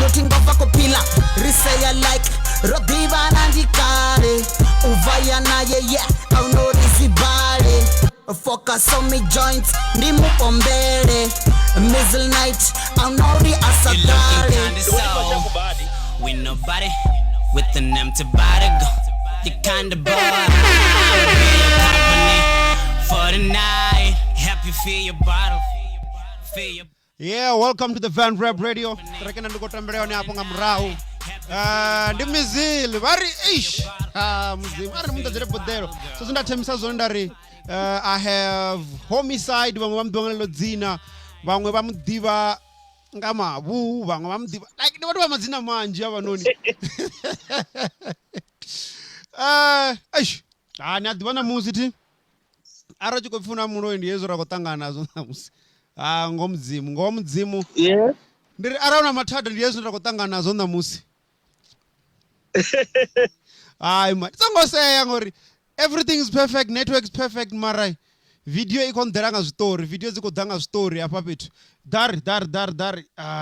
Nothing of a copila. Resaya like Rodiva Nandikare. Uvaya naye, yeah. I know this body. Focus on me joints. Nimu ombere. Mizzle night. I know the asagare. With nobody. With an empty body. Go. You kinda bored. I will be your company for the night. Help you fill your bottle. Fill your. Yeah, welcome to the Van Rap Radio. Tarekena ndiko tambeleo ni hapo ngamrau. Ndi Mizil, vari ish. Mzim, ari munda zire podero. So zunda temisa zondari. I have Homicide, vamwe vamudonga lodzina. Vamwe vamudiva ngama vu, vamwe vamudiva. Like ndi vatu vamadzina manje avanoni. Ish. Ni adivana muziti. Aro chikofuna muno ndiyezo rakotanga nazo namusi. Ngomdzimu. Yeah. Ndiri arauna mathada ndiyezo rakotanga nazo namusi. Tsongoseya ngori everything is perfect, network is perfect marai. Video ikonderanga story, video zikodanga story apa petu. Dar.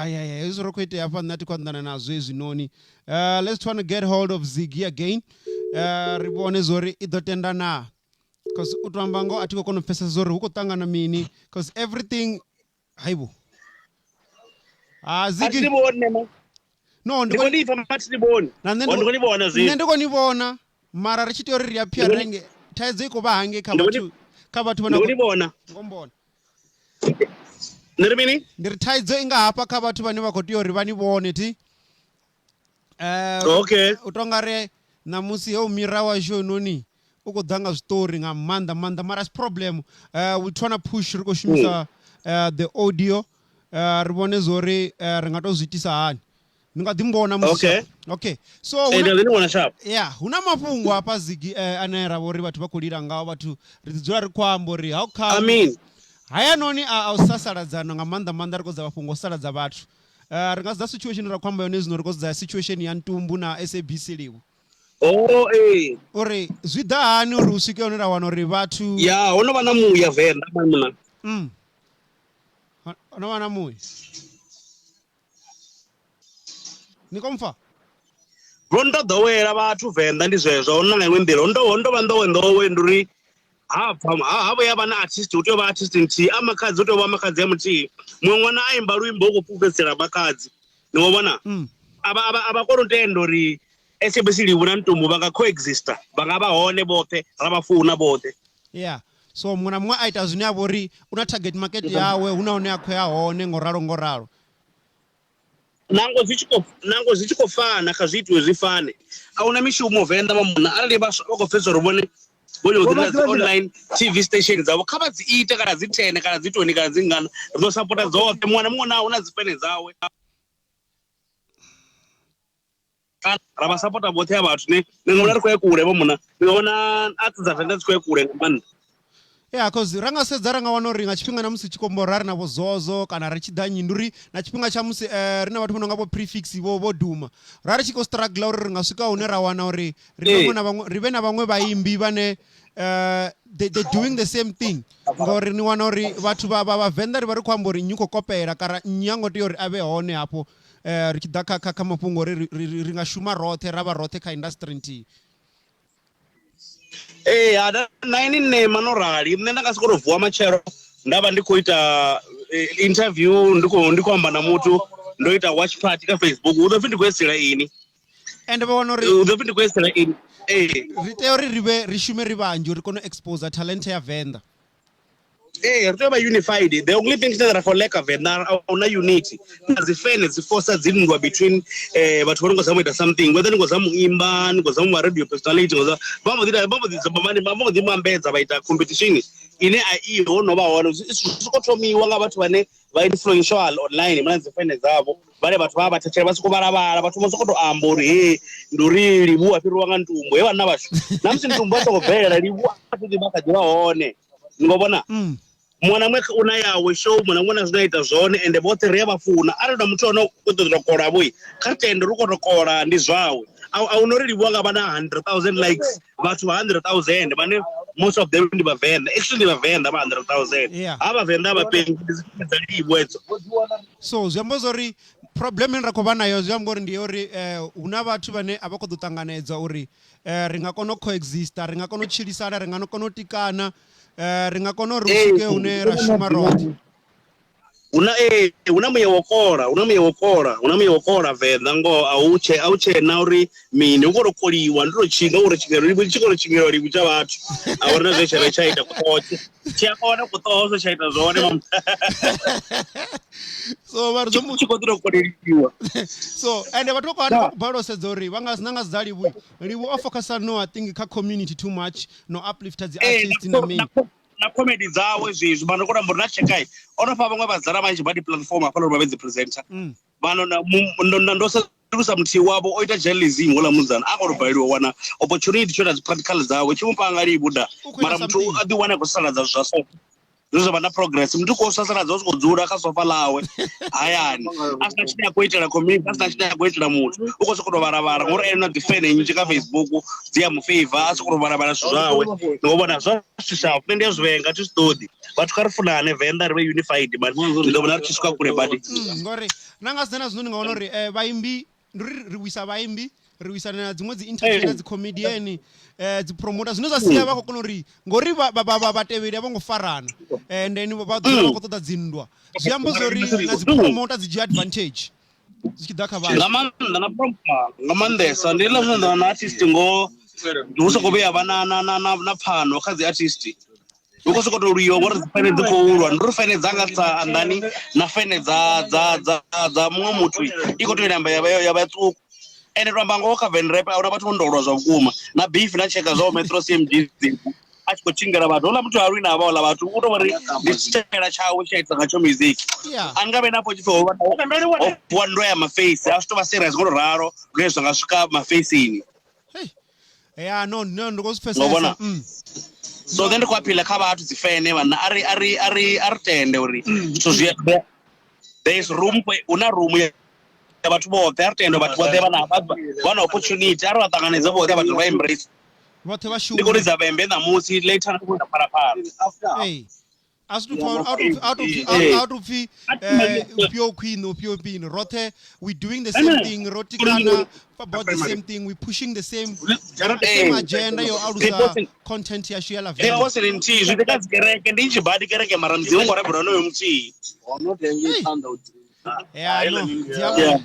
Yeah. Izoro kwete apa nati kwandana nazo ezinoni. Let's try to get hold of Ziggy again. Ribone zori idotenda na. Because utwambango atiko kono pesa zori huko tanga na mini. Because everything haibu. Ziggy. No, ndiko nibona. Mara richiti ori riapia renge. Taize iko bahange kabatu wana. Ndibona. Ngombona. Nirimini? Ndiri taize inga hapa kabatu bani wakoti ori bani bone ti. Okay. Utongare na musi yo mirawa show noni. Uko danga story nga manda maras problem. We trying to push riko shimisa the audio. Ribone zori ringato zitisa hani. Ninga dimbona musi. Okay. So yeah, una mapungu hapa Ziggy anera wori batu bakulira ngawo batu rizura rikwambo ri how come? I mean, haya noni ausasala zano nga manda riko za bapungo sala za batu. Ringa za situation rakwamba yonezi noriko za situation ya ntumbu na SABC liwu. Ore zwidani uri usike onera wanori batu. Yeah, ono bana muya venda muna. Ono bana muya. Nikomfa. Ronda dowera batu venda ndizwezo ona na ngwembira ondo bandowe nduri abo yabana artist uto ba artist nti amakadzi uto ba amakadzi yamuti mwana aimba lwimbo okupupesera bakadzi nobona aba ndori SABC libuna ntumbu banga coexista banga baone bote abafuna bote. Yeah, so mwana mwa aita zunia bori una target market yawe unaone yakho yaone ngoralo nango zichikofana kazitwe zifane auna mishumo venda mamuna ali bakofesa rubone bonyo online TV stations abo kabazi ita kana zitene kana zitoni kana zingana zo supporta zote mwana unazifene zawe raba supporta bote abantu ne ngona rikwe kure bomuna ngona atza venda zikwe kure ngamba. Yeah, cause ranga sedza ranga wanoringa chipinga namusi chikomborari navo zozo kana richidanyi nduri na chipinga cha musi rina vatu munonga vo prefix vo duma rari chiko struggle uri ringa swika une rawana uri rive na vamwe vaimbi vane they doing the same thing ngori ni wana uri vatu vavenda rivari kwamba uri nyuko kopera kara nyango ti uri ave hone hapo richidaka kamapungo ringa shuma rote rava rote ka industry nti. Ada naini ne manorali mnenda ngasikoro vuwa machero ndaba ndikoita interview ndiko amba na mutu ndoita watch party ka Facebook udofindi kwesera ini and bawonori udofindi kwesera ini riteori ribe rishume ribanjo rikono expose talent ya venda ritoba unified. The only thing that are for lack of venda ona unity nazifene zifosa zilingwa between but when ngozamuita something whether ngozamuimba ngozamu radio personality ngoza bambo dimambeza baita competition ine aiyo no baona isikotomiwa ngabantu bane ba influential online manazifene zabo bale bathu babathetshela basikubalabala bathu mosokoto ambori nduri libu apirwa ngantumbo ebana basho namsi ntumbo basokuvela libu athi bakajira one ngobona mwana mwe una yawe show mwana mwana zinaita zone ende bote rebafuna arona mutono kutodokora boy katende rukotokora ndi zwawe au norili bwanga bana 100,000 likes bathu 100,000 bane most of them ndi bavenda actually bavenda ba 100,000 aba venda ba pengi zalibwezo so zambozori problem ine ra khou vha nayo zwi amba uri ndi uri hu na vhathu vhane a vha khou ḓo ṱanganedza uri ri nga kona u coexista ri nga kona u tshilisana ri nga kona u tikana ri nga kona uri u swike hune ra shuma roṱhe una muye wo kola venḓa ngo a u tshena uri mini u khou tou koliwa ndi tou tshinga uri tshi khou tshingelwa livhi tsha vhathu a uri na zwe tsha tsha ita kuṱotshe tshi a kona kuṱoso tsha ita zwone so vha ri zwo tshi khou tou koleliwa so ende vhathu vha khou balelwa u sedza uri vha nga nga dza livhu o focusa no I think kha community too much no uplifta dzi artists na mini na comedy dzawe zwezwi vhano kona mbori na chekai ono fha vhaṅwe vhadzala manzhi badi platform afha uri vha vhe dzi presenter vhano ndo sedulusa muthihi wavho o ita journalism ngola mudzana a khou baleliwa wana opportunity tsho na dzi practical dzawe tshi mupanga nga livhuda mara muthu a ḓi wana khou saladza zwa so zwa na progress muthu khou sasaladza u khou dzula kha sofa lawe hayani asina tshine a khou itela community asina tshine a khou itela muthu u khou sokou vharavhara ngori ene na dzi fan nnzhi kha Facebook dzi ya mu favor a sokou vharavhara zwithu zwawe no vhona zwa shishafu nṋe ndi ya zwivenga thi zwiṱoḓi vhathu kha ri funane venḓa ri vhe unified but ndi ḓo vhona ri tshi swika kule badi ngori na nga zwine zwino ndi nga vhona uri vhaimbi ndi ri wisa vhaimbi ri wisana na dziṅwe dzi entertainer dzi comedian dzi promoter zwine zwa sia vha khou kona uri ngori vhatevheli a vho ngo farana and then vha dzula vha khou ṱoḓa dzinndwa zwi amba zwori na dzi promoter dzi dzhia advantage zwi tshi ḓa kha vhathu nga maanḓesa ndi ḽa zwine na artist ngo hu sokou vhuya vha na pfano kha dzi artist hu khou sokou tou lwiwa ngori dzi fene dzi khou lwa ndi uri fene dzanga dza andani na fene dza muṅwe muthu i khou tou namba ya vha ṱuku ende tou amba ngoho kha van rap ahuna vhathu vho ndolwa zwa vhukuma na beef na cheka zwawo metro CMG a tshi khou tshingela vhathu houḽa muthu a lwi na havhaoḽa vhathu u tou vhori ndi tshitela tshawe tshi a ita nga tsho music a ni nga vhe napho tshipfi hovuwa ndo ya maface a zwi tou vha serious ngo to ralo lune zwa nga swika mafaceni ya no ndi khou zwi pfesesa so then ndi khou aphila kha vhathu dzi fene vhana ari tende uri zwithu zwi there is room una room ya vhathu vhoṱhe ari tende vhathu vhoṱhe vha na opportunity ari vha ṱanganedza vhoṱhe vhathu vha embrace vhoṱhe vha shuma ndi khou lidza vhembe ṋamusi later ndi khou ita pharapara as to out of pure queen or pure being rote we doing the same thing rotikana about the same thing we pushing the same agenda yo alusa content ya shela vele was in tea zwi tika dzikereke ndi tshi badi kereke mara mdziwo ngora bro no muthihi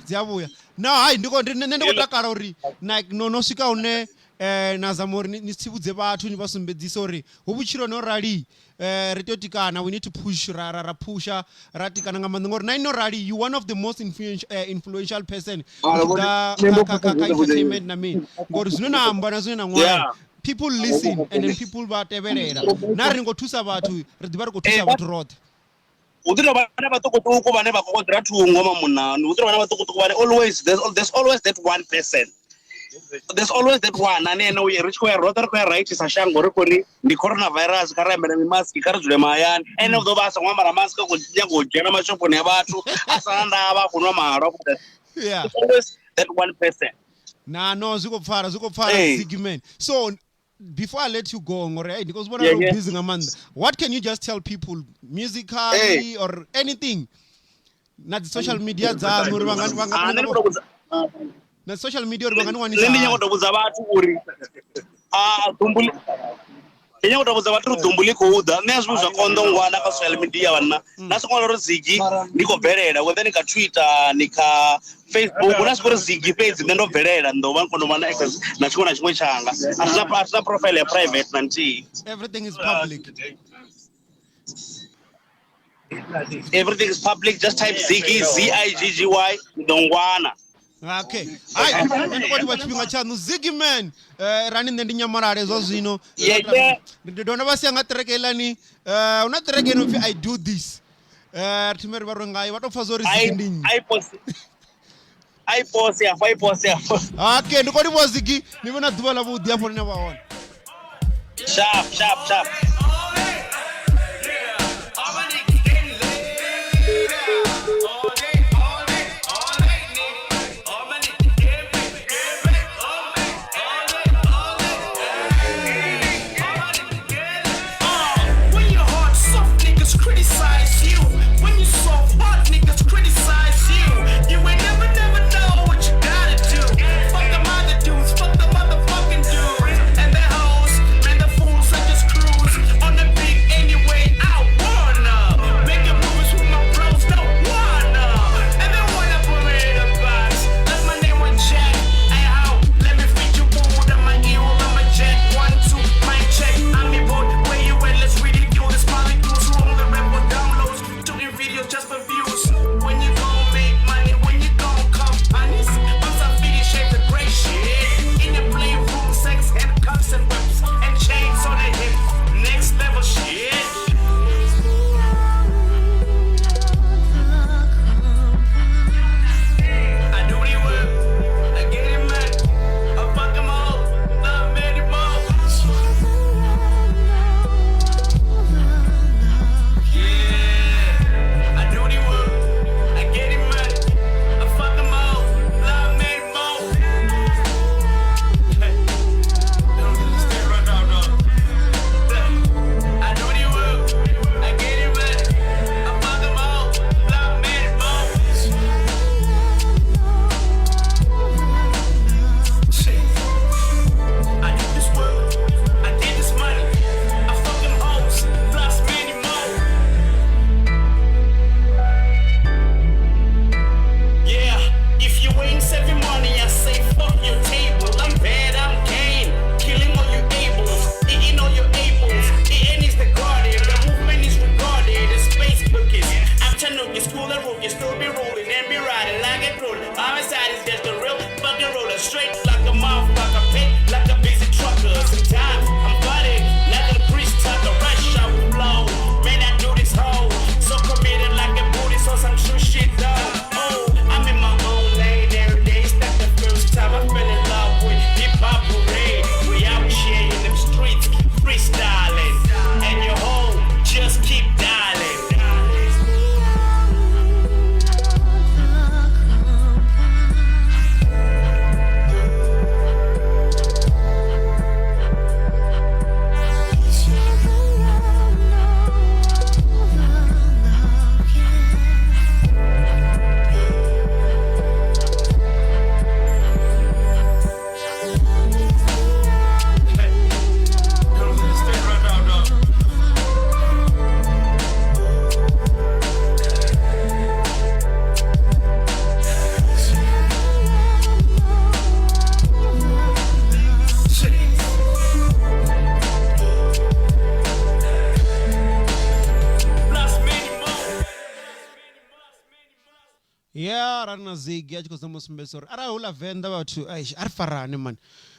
dziavuya no hayi ndiko takala uri like no swika une na zama uri ni tsivhudze vhathu ni vha sumbedzisa uri hu vhutshilo no rali ri tea u tikana we need to push ra pusha ra tikana nga maanḓa ngori na ino rali you one of the most influential person kha entertainment na mini ngori zwine na amba na zwine na ṅwala people listen and then people vha tevhelela na ri ngo thusa vhathu ri ḓivha ri khou thusa vhathu roṱhe u ḓi tou vhana vhaṱukuṱuku vhane vha kokodzela thungo mamunani u ḓi tou vhana vhaṱukuṱuku vhane there's always that one person there's always that one ane ene ri tshi khou ya roṱhe ri khou ya raitisa shango ri khou ri ndi coronavirus kha ri ambele mimaski kha ri dzule mahayani ene u ḓo vha a sa ṅwa mara maski a khou nyaga u dzhena mashoponi ya vhathu a sana ndavha a khou nwa mahalwa there's always that one person no zwi khou pfala Ziggyman so before I let you go ngore because bona ro busy nga maanḓa what can you just tell people musically or anything na the social media dzanu uri na social media uri vhangani wanisa ndi nyago tovhudza vhathu uri dumbuli ndi nyago tovhudza vhathu uri dumbuli khou ḓa nṋe a zwithu zwa konḓa ngwana kha social media vhana na sokou uri Ziggy ndi khou bvelela whether ni kha Twitter ni kha Facebook na sokou uri Ziggy fhedzi nṋe ndo bvelela ndo vha kono vha na access na tshiṅwe na tshiṅwe tshanga asina profile ya private na nthihi everything is public everything is public just type Ziggy ZIGGY ndongwana okay hayi ndi khou ḓivha tshifhinga tshaṋu Ziggyman rani nṋe ndi nyamalale zwa zwino ndi dona vha sia nga ṱereke iḽani una ṱereke ino pfi I do this thimeri vha ro ngayo vha tou pfa zwo ri Ziggy ndi nnyi I post okay ndi khou ḓivha Ziggy ni vhe na ḓuvha ḽa vhuḓi hafho ḽine vha hone sharp Criticize you when you so hot, niggas criticize you. You ain't ra na Ziggy a tshi khou zama sumbedzisa uri arali hula Venḓa vhathu ari farane man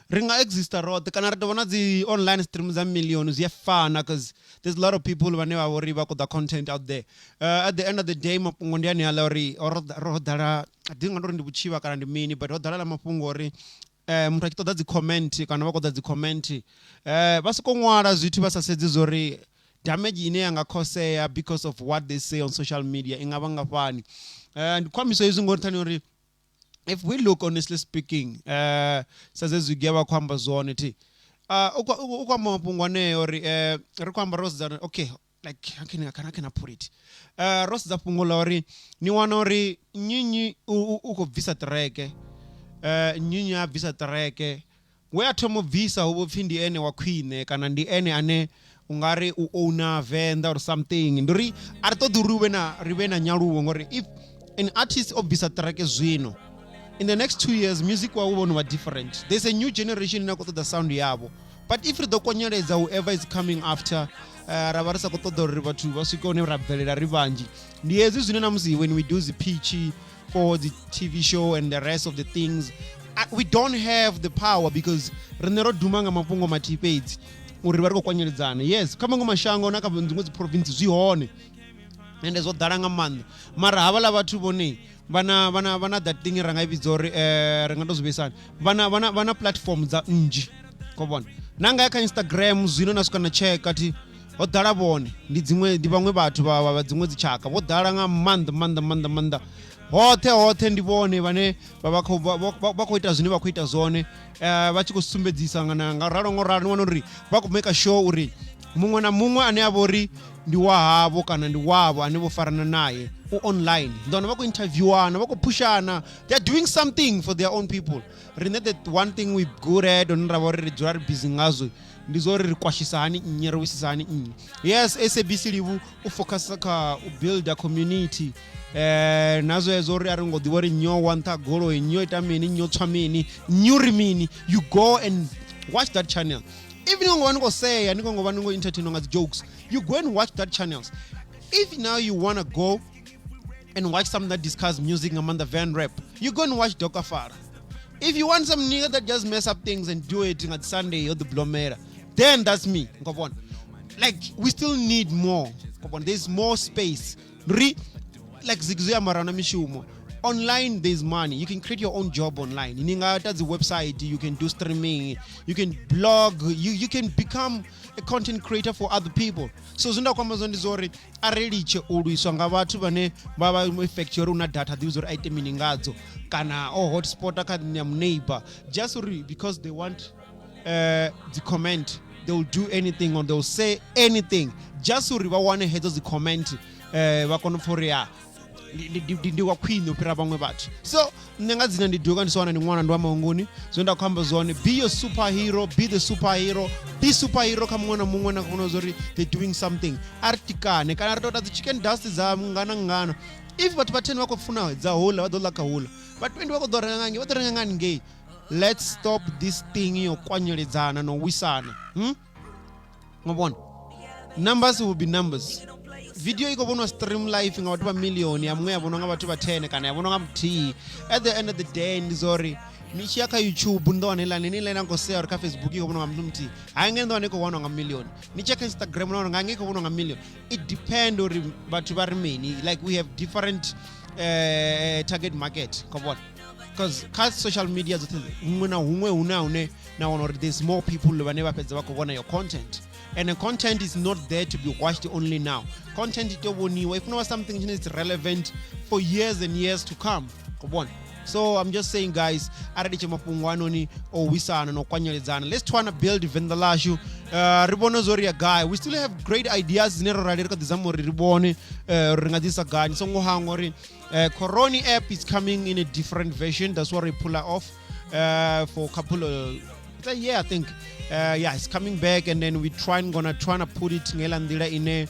ri nga exista roṱhe kana ri tou vhona dzi online stream za million zwi a fana because there's a lot of people vhane vha vhori vha khou ḓa content out there at the end of the day mafhungo ndi ane aḽa uri ro ḓala ndi nga uri ndi vhutshivha kana ndi mini but ho ḓala la mafhungo uri muthu a tshi ṱoḓa dzi comment kana vha khou ḓa dzi comment vha soko ṅwala zwithu vha sa sedzi zori damage ine yanga khosea because of what they say on social media inga vha ngafhani ndi khwamiso hezwi ngori thani uri if we look honestly speaking sa zwezwi geva khwamba zwone thi u kwamba mafhungo aneyo uri ri khou amba ro sedzana okay like how can I put it ro sedza fhungo la uri ni wana uri nyinyi u khou bvisa treke nyinyi a bvisa treke we a thoma bvisa hu pfhi ndi ene wa khwine kana ndi ene ane ungari u owner Venḓa or something nduri ari ṱoḓi ri vhe na nyaluwo ngori if an artist o bvisa treke zwino in the next 2 years music wa vhona wa different there's a new generation ina khou ṱoḓa sound yavo but if ri ḓo konyeledza whoever is coming after ra vha ri sa khou ṱoḓa uri vhathu vha swike hone ra bvelela ri vhanzhi ndi hezwi zwine na musi when we do the pitch for the TV show and the rest of the things we don't have the power because rine ro duma nga mafhungo mathihi fhedzi uri vha ri khou kwanyeledzana yes kha maṅwe mashango na kha dziṅwe dzi province zwi hone ende zwo ḓala nga maanḓa mara havhaḽa vhathu vhone vhana that thing ra nga i vhidza uri ri nga to zwi vhuisani vhana platform dza nnzhi ko vhona na nga kha Instagram zwino na swika na checka thi ho ḓala vhone ndi vhaṅwe vhathu vha dziṅwe dzi tshaka vho ḓala nga maanḓa hoṱhe ndi vhone vhane vha khou ita zwine vha khou ita zwone vha tshi khou sumbedzisa nga ralo ngo ralo ni wana uri vha khou make sure uri muṅwe na muṅwe ane a vha uri ndi wa havho kana ndi wavho ane vho farana naye online ndona vha khou interviewana vha khou pushana they are doing something for their own people rine that one thing we good at on ra vha ri dzula ri busy ngazwo ndi zwo ri kwashisa hani nnyi ri wisisa hani nnyi yes SABC livu u focus kha u build a community nazo ezo ri ari ngo ḓivha uri nyo wanta golo nyo ita mini nyo tswa mini nyo ri mini you go and watch that channel even ngo vha ngo say ani ngo vha ngo entertain nga jokes you go and watch that channels if now you want to go and watch something that discuss music Amanda Van Rap you go and watch Dr. Farah if you want some nigga that just mess up things and do it on Sunday or the Blomera then that's me ngobona like we still need more ngobona there's more space like zikuzuya marana mishumo online there's money you can create your own job online ininga the website you can do streaming you can blog you can become a content creator for other people so zinda kwamba zondi zori areliche uliswa nga vhathu vhane vha factory una data ḓivha zori item ngadzo kana hotspot kha neighbor just because they want the comment they will do anything or they will say anything just uri vha wane heads the comment vha kona for ya ndi wa khwine u fhira vhaṅwe vhathu so nṋe nga dzina ndi duka ndi sona ndi ṅwana ndi wa maunguni zwo nda khou amba zwone be your superhero be the superhero be superhero kha muṅwe na muṅwe na kona zori they doing something artikane kana ri ṱoḓa dzi chicken dust dza ngana if vhathu vha 10 vha khou funa dza hula vha ḓo ḽa kha hula vha 20 vha khou ḓo renga ngangi vha ḓo renga ngani ngei let's stop this thing yo kwanyeledzana no wisana ngobona numbers will be numbers video iko vhonwa stream live nga vhathu vha million ya muṅwe ya vhonwa nga vhathu vha 10 kana ya vhonwa nga muthihi at the end of the day ndi zori ni tshi ya kha YouTube ndo wane la nini lena ngo share kha Facebook iko vhonwa nga muthu muthihi hayi ngene ndo wane iko vhonwa nga million ni check Instagram ndo nga ngiko vhonwa nga million it depend uri vhathu vha ri mini like we have different target market kobona because kha social media dzoṱhe huṅwe na huṅwe hune na wana uri there's more people vhane vha fhedza vha khou vhona your content and the content is not there to be watched only now content ito vhoniwa if no something is relevant for years and years to come kobona so I'm just saying guys arali chemafhungo anoni o wisana no kwanyeledzana let's try to build Venḓa lashu ri vhone zori ya guy we still have great ideas dzine ro rali ri kha ḓizama uri ri vhone ri nga ḓisa gani so ngo hangwa uri Corona app is coming in a different version that's what we pull off for a couple of a year I think yeah it's coming back and then we gonna put it ngela ndila ine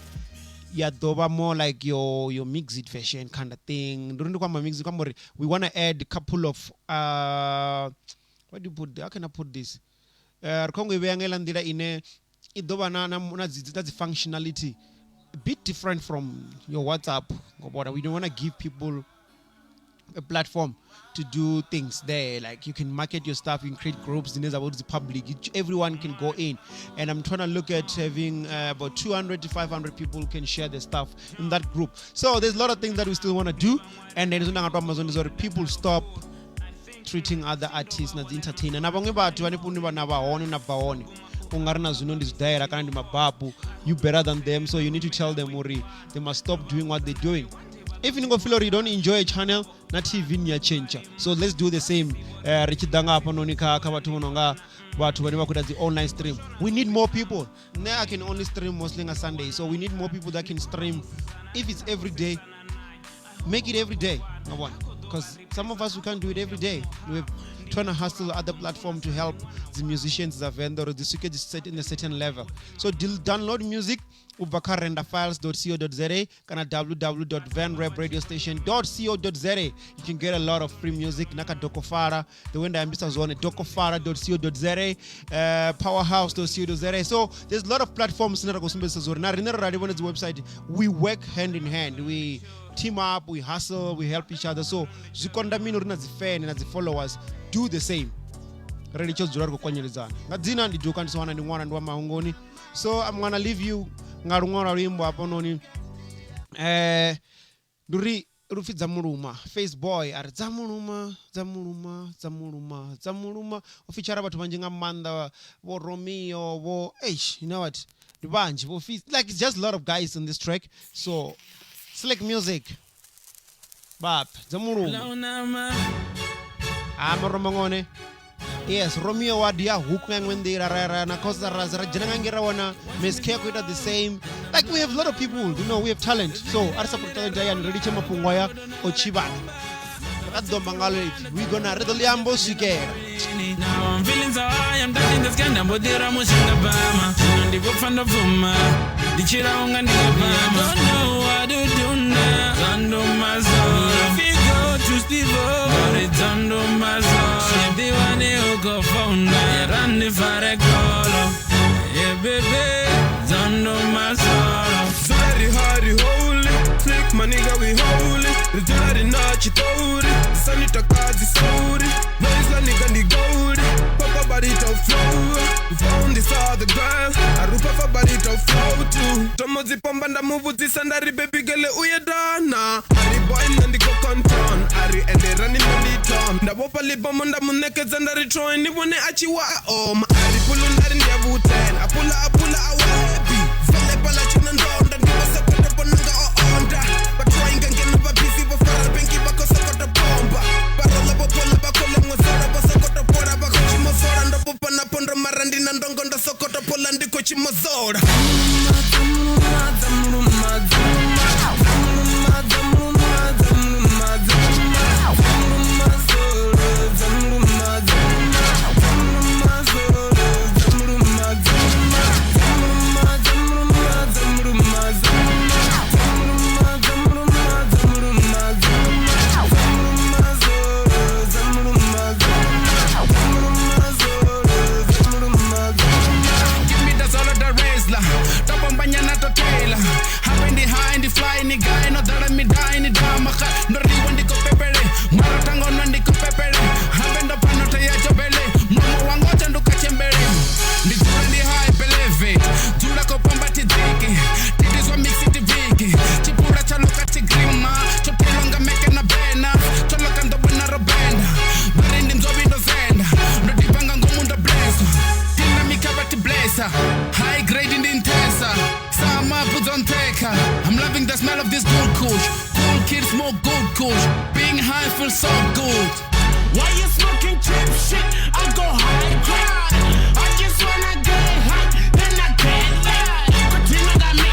ya doba more like your mixed version kind of thing nduri ndi kwamba mixed kwamba we want to add a couple of what do you put how can I put this rikhongo ibe ngela ndila ine I doba na dzi functionality a bit different from your WhatsApp ngoba we don't want to give people a platform to do things there. Like you can market your stuff, you can create groups, then there's about the public. Everyone can go in. And I'm trying to look at having about 200 to 500 people who can share their stuff in that group. So there's a lot of things that we still want to do. And then there's people stop treating other artists as entertainer. You better than them, so you need to tell them they must stop doing what they're doing. If you don't enjoy a channel, na TV niya change. So let's do the same. The online stream. We need more people. Now I can only stream mostly on a Sunday, so we need more people that can stream. If it's every day, make it every day. Because some of us we can't do it every day. We're trying to hustle other platform to help the musicians, the vendor, the circuit is set in a certain level. So download music ubakarrendafiles.co.za kana www.vanrebradiostation.co.za. You can get a lot of free music. Naka Dokofara, the window I'm zone dokofara.co.za, powerhouse.co.za. So there's a lot of platforms na the website. We work hand in hand. We team up, we hustle, we help each other. So zikondamino rina zifene na followers do the same. So I'm gonna leave you ngarungora rimbo apononi duri rufi zamuruma face boy ar zamuruma ofichara batu banjinga manda wo Romeo wo you know what the bunch wo like it's just a lot of guys on this track. So select music bap zamuruma Romangone. Yes, Romeo wadia hookman when they rara na kosa razara janangira wana meskeko it the same. Like we have a lot of people, you know, we have talent. So arsa talent and ready chama pungwaya ochibana. Raddo mangale we gonna redoli ambo together. Now I'm feeling so high, I'm touching the sky, but there I'm watching the Bama. And the book from the Fuma, the Chirang and the Bama. Don't know what to do now. Under my soul, if you go to Steve, but it's under my soul. If they want to go phone, run the fire call. Yeah, baby, it's under my soul. Very hard, holy. Slick, my nigga, we holy. The dirty night, you told it. Sanita Kazi, sorry. Nice, la nigga, the gold. Papa, body to flow. We found this other girl. I root papa, body to flow too. Tomozi Pambanda move this and Ari baby girl, uyadana. Ari boy, and the coconut town. Ari and they running on the town. The Wapa Libamunda Munekes and Ari throwing the one Achiwa. Oh, my Ari pulling that in the Wutan. I pull out, happy. Fele Palachin and down. That give us a cut up on the onda. But trying and get never busy before I pinky back or suck the bomba. Parola Pola Bacola was a Sokota Pora Bacochimosora and the Popana Pondra Marandin and Dongonda Sokota Polandi Cochimozora. High grade in the intensa. Sama puts on taker. I'm loving the smell of this good kush. Cool kids smoke good kush. Being high feels so good. Why you smoking cheap shit? I go high grade. I just wanna get high, then I get loud. Continue that me.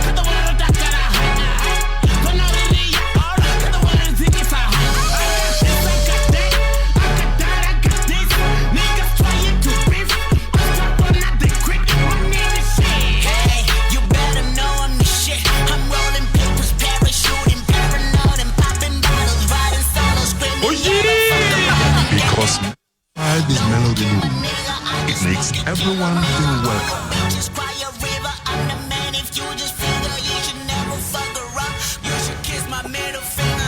Cut the water that got a high. Don't know really all. Cut the water think it's a high. This I got that. I got that. I got this. Niggas trying to beef. I'm top on that they quick. I'm in the shit. Hey, you better know I'm the shit. I'm rolling papers, parachuting, paranoid and popping bottles, riding solo, screaming. Because while this melody loop, it makes everyone feel welcome. Just cry a river, I'm the man. If you just figure you should never fuck around, you should kiss my middle finger.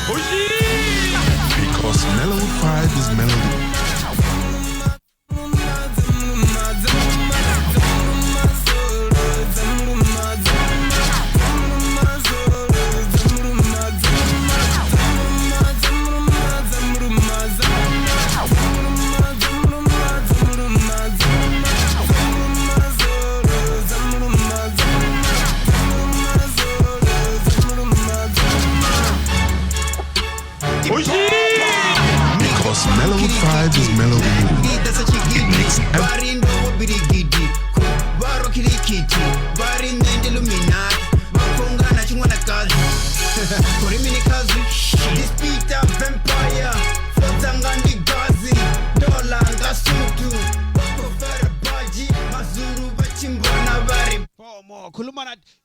Maroon 5 is Melody Mood. It makes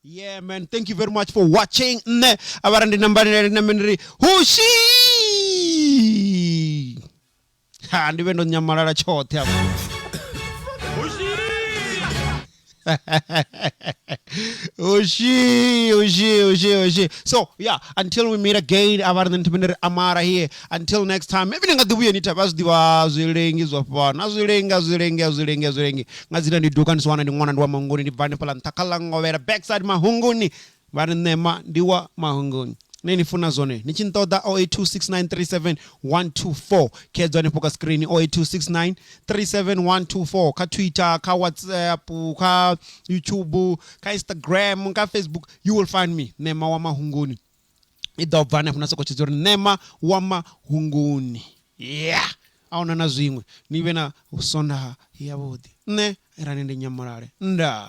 Yeah, man. Thank you very much for watching. Abarandi nambari nambari Hushi. Ha, ndiwe ndo nyamarara chote hapo. Oshi. So yeah, until we meet again, abarandi Amara here. Until next time, maybe ngadubuye nitabazi diwa zilengi zwa na zilengi ngazira ni dukan swana ni ngwana ndwa mangoni ni vane pala ntakalango vera backside mahunguni vane nema ndiwa mahunguni neni funa zone nichintoda 0826937124 kedzone poka screen 0826937124 ka Twitter ka WhatsApp ka YouTube ka Instagram ka Facebook, you will find me Nema wa mahunguni idovane funa soko chizori Nema wa mahunguni. Yeah, aona na zwingwe niwe na usonda yabodi ne era nende nyamarare nda